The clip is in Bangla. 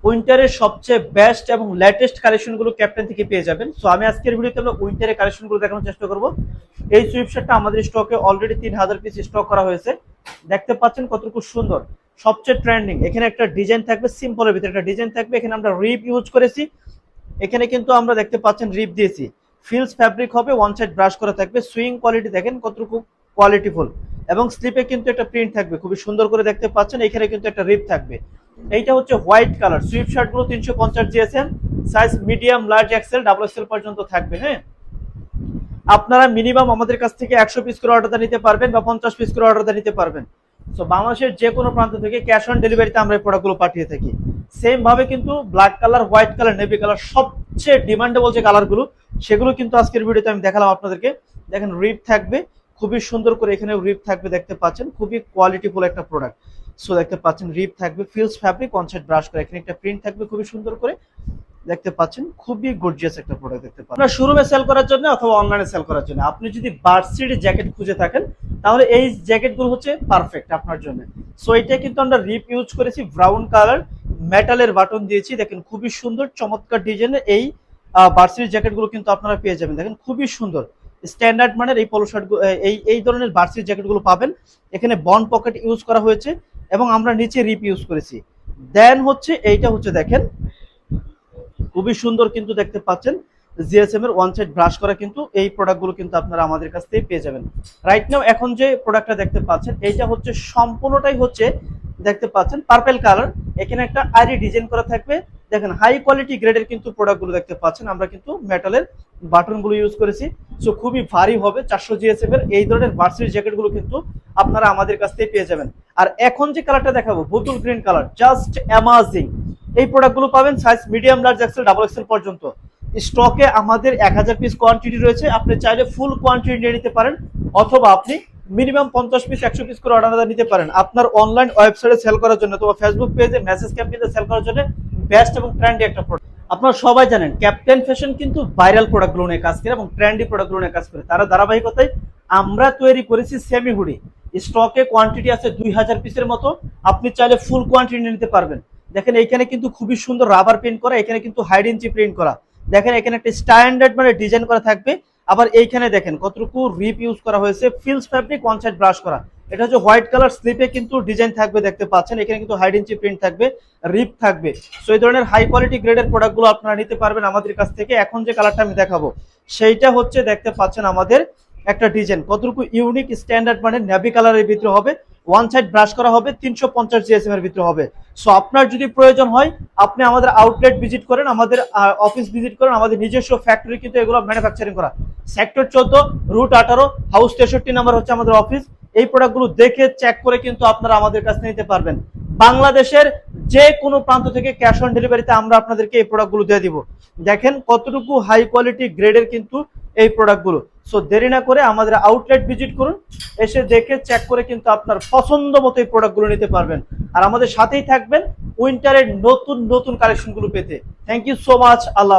উইন্টারের সবচেয়ে বেস্ট এবং লেটেস্ট কালেকশনগুলো ক্যাপ্টেন থেকে পেয়ে যাবেন। সো আমি আজকের ভিডিওতে আমরা উইন্টারের কালেকশনগুলো দেখানোর চেষ্টা করব। এই সুইফট শার্টটা আমাদের স্টকে অলরেডি 3000 পিস স্টক করা হয়েছে। দেখতে পাচ্ছেন কতটুকু সুন্দর, সবচেয়ে ট্রেন্ডিং। এখানে একটা ডিজাইন থাকবে, সিম্পলের ভিতরে একটা ডিজাইন থাকবে। এখানে আমরা রিপ ইউজ করেছি। এখানে কিন্তু আমরা দেখতে পাচ্ছেন রিপ দিয়েছি। ফিলস ফ্যাব্রিক হবে, ওয়ান সাইড ব্রাশ করা থাকবে। সুইং কোয়ালিটি দেখেন কতটুকু কোয়ালিটিফুল, এবং স্লিপে কিন্তু একটা প্রিন্ট থাকবে খুবই সুন্দর করে দেখতে পাচ্ছেন। এখানে কিন্তু একটা রিপ থাকবে। এইটা হচ্ছে হোয়াইট কালার। সুইফট শার্টগুলো 350 GSM, size medium, large, XL, double XL পর্যন্ত থাকবে। হ্যাঁ, আপনারা মিনিমাম আমাদের কাছ থেকে 100 পিস করে অর্ডার নিতে পারবেন বা 50 পিস করে অর্ডার নিতে পারবেন। সো বাংলাদেশের যে কোনো প্রান্ত থেকে ক্যাশ অন ডেলিভারিতে আমরা এই প্রোডাক্টগুলো পাঠিয়ে থাকি। সেম ভাবে কিন্তু black colour, white colour, navy colour সবচেয়ে ডিমান্ডেবল যে কালারগুলো, সেগুলো কিন্তু আজকের ভিডিওতে আমি দেখালাম আপনাদেরকে। দেখেন রিপ থাকবে খুবই সুন্দর করে, এখানে রিপ থাকবে দেখতে পাচ্ছেন, খুবই কোয়ালিটিফুল একটা প্রোডাক্ট। সো দেখতে পাচ্ছেন রিপ থাকবে, feels fabric, one side brush করে, এখানে একটা প্রিন্ট থাকবে খুবই সুন্দর করে দেখতে পাচ্ছেন। খুবই গর্জিয়াস একটা প্রোডাক্ট দেখতে পাচ্ছেন। আপনার শোরুমে সেল করার জন্য অথবা অনলাইনে সেল করার জন্য আপনি যদি ভার্সিটি জ্যাকেট খুঁজে থাকেন, তাহলে এই জ্যাকেটগুলো হচ্ছে পারফেক্ট আপনার জন্য। সো এটা কিন্তু আমরা রিপ ইউজ করেছি, ব্রাউন কালার, মেটালের বাটন দিয়েছি। দেখেন খুবই সুন্দর চমৎকার ডিজাইনের এই ভার্সিটি জ্যাকেটগুলো কিন্তু আপনারা পেয়ে যাবেন। দেখেন খুবই সুন্দর স্ট্যান্ডার্ড মানের এই পলো শার্ট, এই ধরনের ভার্সিটি জ্যাকেটগুলো পাবেন। এখানে বন পকেট ইউজ করা হয়েছে এবং আমরা নিচে রিপ ইউজ করেছি। দেন হচ্ছে এইটা হচ্ছে দেখেন খুবই সুন্দর কিন্তু দেখতে পাচ্ছেন জিএসএম এর ওয়ান সাইড ব্রাশ করা, কিন্তু এই প্রোডাক্টগুলো কিন্তু আপনারা আমাদের কাছ থেকে পেয়ে যাবেন। রাইট নাও এখন যে প্রোডাক্টটা দেখতে পাচ্ছেন, এইটা হচ্ছে সম্পূর্ণটাই হচ্ছে দেখতে পাচ্ছেন পার্পল কালার। এখানে একটা আইরি ডিজাইন করা থাকবে। দেখেন হাই কোয়ালিটি গ্রেডের কিন্তু প্রোডাক্টগুলো দেখতে পাচ্ছেন। আমরা কিন্তু মেটালের বাটনগুলো ইউজ করেছি। সো খুবই ভারী হবে, 400 জিএসএম এর এই ধরনের ভার্সিটি জ্যাকেটগুলো কিন্তু আপনারা আমাদের কাছ থেকে পেয়ে যাবেন। আর এখন যে কালারটা দেখাবো বোতল গ্রিন কালার, জাস্ট অ্যামাজিং। এই প্রোডাক্টগুলো পাবেন size medium, large, XL, double XL পর্যন্ত। স্টকে আমাদের 1000 পিস কোয়ান্টিটি রয়েছে। আপনি চাইলে ফুল কোয়ান্টিটি নিয়ে নিতে পারেন, অথবা আপনি মিনিমাম 50 পিস 100 পিস করে অর্ডার নিতে পারেন আপনার অনলাইন ওয়েবসাইটে সেল করার জন্য, অথবা ফেসবুক পেজে মেসেজ ক্যাম্পেইনে সেল করার জন্য বেস্ট এবং ট্রেন্ডি একটা প্রোডাক্ট। আপনারা সবাই জানেন ক্যাপ্টেন ফ্যাশন কিন্তু ভাইরাল প্রোডাক্টগুলো নিয়ে কাজ করে এবং ট্রেন্ডি প্রোডাক্টগুলো নিয়ে কাজ করে। তারা ধারাবাহিকতায় আমরা তৈরি করেছি সেমি হুডি। স্টকে কোয়ান্টিটি আছে 2000 পিসের মতো। আপনি চাইলে ফুল কোয়ান্টিটি নিতে পারবেন। দেখেন এইখানে কিন্তু খুবই সুন্দর রাবার প্রিন্ট করা, এখানে কিন্তু হাইড ইঞ্চি প্রিন্ট করা। দেখেন এখানে একটা স্ট্যান্ডার্ড মানে ডিজাইন করা থাকবে। আবার এইখানে দেখেন কতটুকু রিপ ইউজ করা হয়েছে, feels fabric, one side brush করা। এটা হচ্ছে হোয়াইট কালার, স্লিপে কিন্তু ডিজাইন থাকবে দেখতে পাচ্ছেন। এখানে কিন্তু হাইড ইঞ্চি প্রিন্ট থাকবে, রিপ থাকবে। সো এই ধরনের হাই কোয়ালিটি গ্রেডের প্রোডাক্টগুলো আপনারা নিতে পারবেন আমাদের কাছ থেকে। এখন যে কালারটা আমি দেখাবো সেইটা হচ্ছে দেখতে পাচ্ছেন আমাদের একটা ডিজাইন কতটুকু ইউনিক স্ট্যান্ডার্ড মানে নেভি কালারের ভিতরে হবে, ওয়ান সাইড ব্রাশ করা হবে, 350 জিএসএম এর ভিতরে হবে। সো আপনার যদি প্রয়োজন হয় আপনি আমাদের আউটলেট ভিজিট করেন, আমাদের অফিস ভিজিট করেন। আমাদের নিজস্ব ফ্যাক্টরি কিন্তু এগুলো ম্যানুফ্যাকচারিং করা। সেক্টর 14, রুট 18, হাউস 63 নাম্বার হচ্ছে আমাদের অফিস। এই প্রোডাক্টগুলো দেখে চেক করে কিন্তু আপনারা আমাদের কাছে নিতে পারবেন। বাংলাদেশের যে কোনো প্রান্ত থেকে ক্যাশ অন ডেলিভারিতে আমরা আপনাদেরকে এই প্রোডাক্টগুলো দিয়ে দিব। দেখেন কতটুকু হাই কোয়ালিটি গ্রেডের কিন্তু এই প্রোডাক্টগুলো। সো দেরি না করে আমাদের আউটলেট ভিজিট করুন, এসে দেখে চেক করে কিন্তু আপনার পছন্দ মতো এই প্রোডাক্টগুলো নিতে পারবেন। আর আমাদের সাথেই থাকবেন উইন্টারের নতুন নতুন কালেকশনগুলো পেতে। Thank you so much. Allah.